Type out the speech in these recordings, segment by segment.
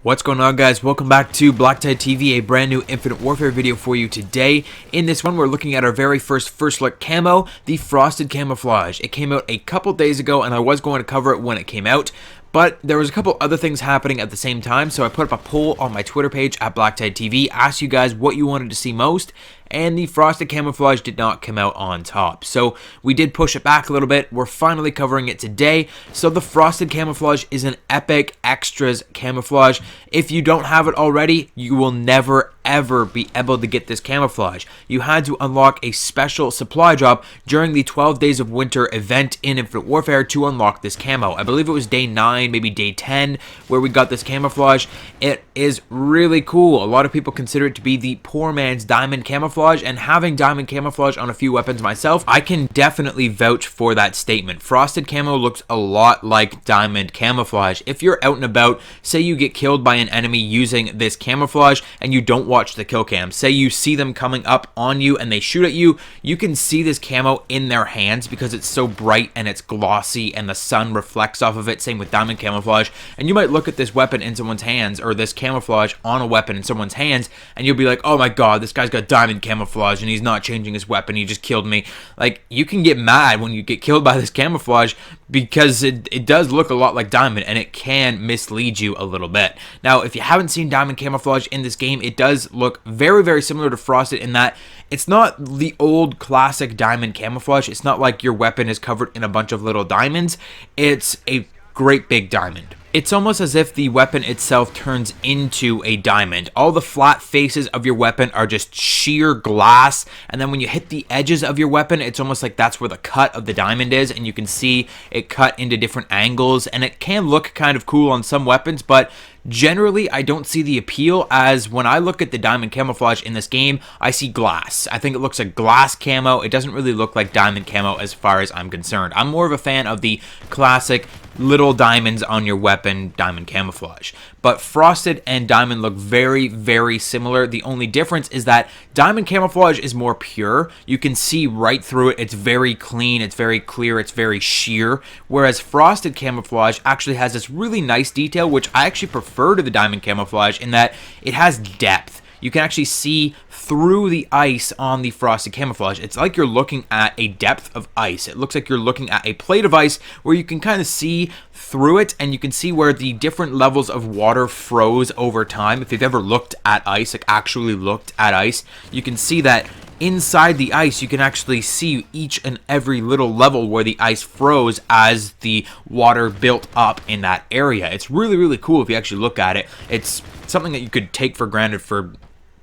What's going on, guys? Welcome back to BlackTideTV, a brand new Infinite Warfare video for you today. In this one, we're looking at our very first look camo, the Frosted Camouflage. It came out a couple days ago, and I was going to cover it when it came out, but there was a couple other things happening at the same time, so I put up a poll on my Twitter page at BlackTideTV, asked you guys what you wanted to see most, and the Frosted Camouflage did not come out on top. So we did push it back a little bit. We're finally covering it today. So the Frosted Camouflage is an epic extras camouflage. If you don't have it already, you will never ever be able to get this camouflage. You had to unlock a special supply drop during the 12 Days of Winter event in Infinite Warfare to unlock this camo. I believe it was day 9, maybe day 10, where we got this camouflage. It is really cool. A lot of people consider it to be the poor man's diamond camouflage, and having diamond camouflage on a few weapons myself, I can definitely vouch for that statement. Frosted camo looks a lot like diamond camouflage. If you're out and about, say you get killed by an enemy using this camouflage and you don't watch the kill cam, say you see them coming up on you and they shoot at you, you can see this camo in their hands because it's so bright and it's glossy and the sun reflects off of it. Same with diamond camouflage. And you might look at this weapon in someone's hands, or this camouflage on a weapon in someone's hands, and you'll be like, oh my god, this guy's got diamond camouflage and he's not changing his weapon, he just killed me. Like, you can get mad when you get killed by this camouflage because it does look a lot like diamond, and it can mislead you a little bit. Now, if you haven't seen diamond camouflage in this game, it does look very similar to Frosted in that it's not the old classic diamond camouflage. It's not like your weapon is covered in a bunch of little diamonds. It's a great big diamond. It's almost as if the weapon itself turns into a diamond. All the flat faces of your weapon are just sheer glass, and then when you hit the edges of your weapon, it's almost like that's where the cut of the diamond is, and you can see it cut into different angles, and it can look kind of cool on some weapons, but generally, I don't see the appeal, as when I look at the diamond camouflage in this game, I see glass. I think it looks like glass camo. It doesn't really look like diamond camo as far as I'm concerned. I'm more of a fan of the classic little diamonds on your weapon diamond camouflage. But Frosted and diamond look very similar. The only difference is that diamond camouflage is more pure. You can see right through it. It's very clean, it's very clear, it's very sheer. Whereas Frosted camouflage actually has this really nice detail, which I actually prefer to the diamond camouflage, in that it has depth. You can actually see through the ice on the Frosted camouflage. It's like you're looking at a depth of ice. It looks like you're looking at a plate of ice where you can kind of see through it, and you can see where the different levels of water froze over time. If you've ever looked at ice, like actually looked at ice, you can see that inside the ice, you can actually see each and every little level where the ice froze as the water built up in that area. It's really cool if you actually look at it. It's something that you could take for granted for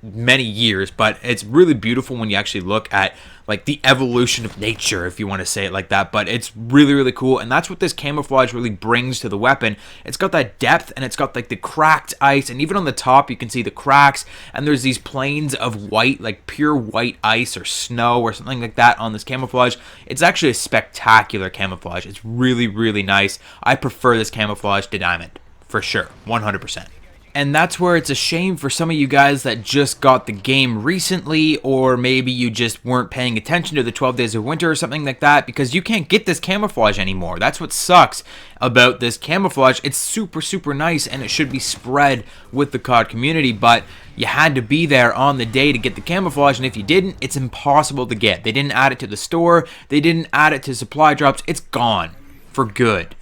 many years, but it's really beautiful when you actually look at like the evolution of nature, if you want to say it like that. But it's really cool, and that's what this camouflage really brings to the weapon. It's got that depth, and it's got like the cracked ice, and even on the top you can see the cracks, and there's these plains of white, like pure white ice or snow or something like that on this camouflage. It's actually a spectacular camouflage. It's really nice. I prefer this camouflage to diamond for sure, 100%. And that's where it's a shame for some of you guys that just got the game recently, or maybe you just weren't paying attention to the 12 Days of Winter or something like that, because you can't get this camouflage anymore. That's what sucks about this camouflage. It's super nice, and it should be spread with the COD community, but you had to be there on the day to get the camouflage, and if you didn't, it's impossible to get. They didn't add it to the store. They didn't add it to supply drops. It's gone for good,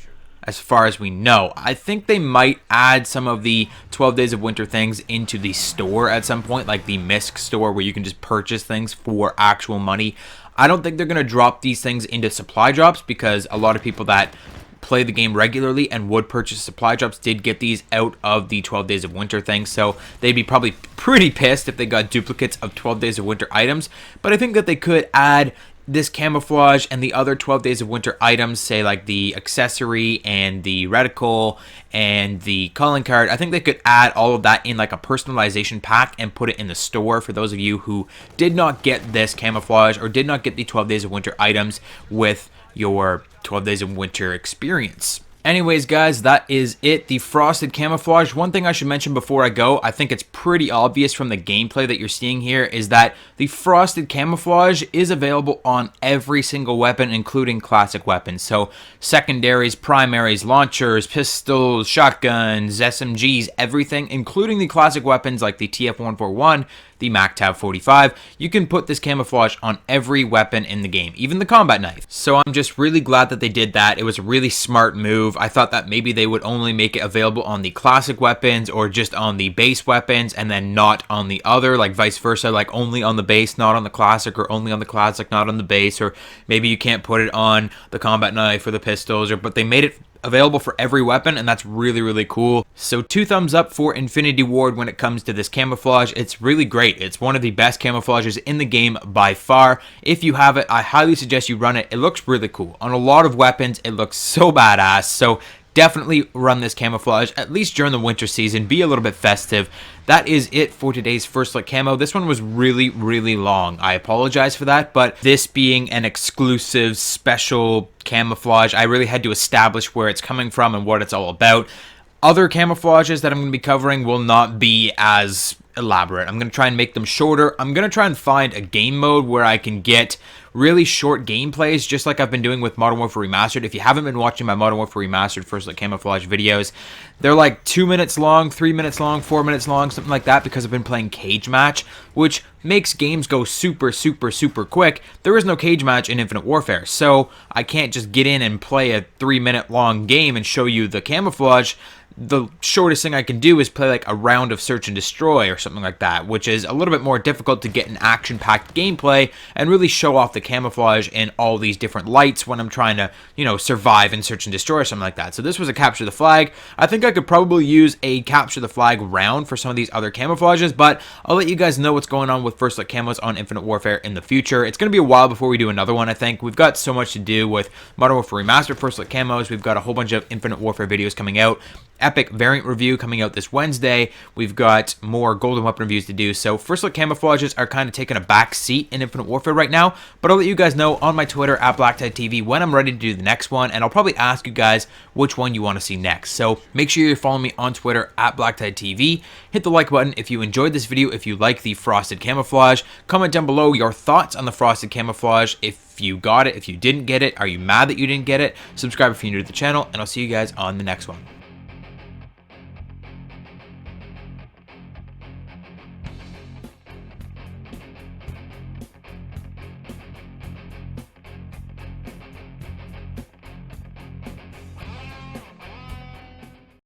as far as we know. I think they might add some of the 12 Days of Winter things into the store at some point, like the MISC store, where you can just purchase things for actual money. I don't think they're going to drop these things into supply drops, because a lot of people that play the game regularly and would purchase supply drops did get these out of the 12 Days of Winter thing, so they'd be probably pretty pissed if they got duplicates of 12 Days of Winter items. But I think that they could add this camouflage and the other 12 Days of Winter items, say like the accessory and the reticle and the calling card. I think they could add all of that in like a personalization pack and put it in the store for those of you who did not get this camouflage or did not get the 12 Days of Winter items with your 12 Days of Winter experience. Anyways, guys, that is it. The Frosted Camouflage. One thing I should mention before I go, I think it's pretty obvious from the gameplay that you're seeing here, is that the Frosted Camouflage is available on every single weapon, including classic weapons. So secondaries, primaries, launchers, pistols, shotguns, SMGs, everything, including the classic weapons like the TF-141, the MAC-TAV 45. You can put this camouflage on every weapon in the game, even the combat knife. So I'm just really glad that they did that. It was a really smart move. I thought that maybe they would only make it available on the classic weapons or just on the base weapons and then not on the other, like vice versa, like only on the base, not on the classic, or only on the classic, not on the base, or maybe you can't put it on the combat knife or the pistols, but they made it available for every weapon, and that's really, really cool. So 2 thumbs up for Infinity Ward when it comes to this camouflage. It's really great. It's one of the best camouflages in the game by far. If you have it, I highly suggest you run it. It looks really cool. On a lot of weapons, it looks so badass. So definitely run this camouflage, at least during the winter season. Be a little bit festive. That is it for today's First Look Camo. This one was really, really long. I apologize for that, but this being an exclusive, special camouflage, I really had to establish where it's coming from and what it's all about. Other camouflages that I'm going to be covering will not be as elaborate. I'm going to try and make them shorter. I'm going to try and find a game mode where I can get really short gameplays, just like I've been doing with Modern Warfare Remastered. If you haven't been watching my Modern Warfare Remastered First Look Camouflage videos, they're like 2 minutes long, 3 minutes long, 4 minutes long, something like that, because I've been playing Cage Match, which makes games go super, super, super quick. There is no Cage Match in Infinite Warfare, so I can't just get in and play a 3-minute long game and show you the camouflage. The shortest thing I can do is play like a round of Search and Destroy or something like that, which is a little bit more difficult to get an action-packed gameplay and really show off the camouflage in all these different lights when I'm trying to, you know, survive in Search and Destroy or something like that. So this was a Capture the Flag. I think I could probably use a Capture the Flag round for some of these other camouflages, but I'll let you guys know what's going on with First Look Camos on Infinite Warfare in the future. It's going to be a while before we do another one, I think. We've got so much to do with Modern Warfare Remastered First Look Camos. We've got a whole bunch of Infinite Warfare videos coming out. Epic variant review coming out this Wednesday. We've got more golden weapon reviews to do. So First Look camouflages are kind of taking a back seat in Infinite Warfare right now, but I'll let you guys know on my Twitter at BlackTideTV when I'm ready to do the next one, and I'll probably ask you guys which one you want to see next. So make sure you follow me on Twitter at BlackTideTV. Hit the like button if you enjoyed this video, if you like the Frosted Camouflage. Comment down below your thoughts on the Frosted Camouflage. If you got it, if you didn't get it, are you mad that you didn't get it? Subscribe if you're new to the channel, and I'll see you guys on the next one.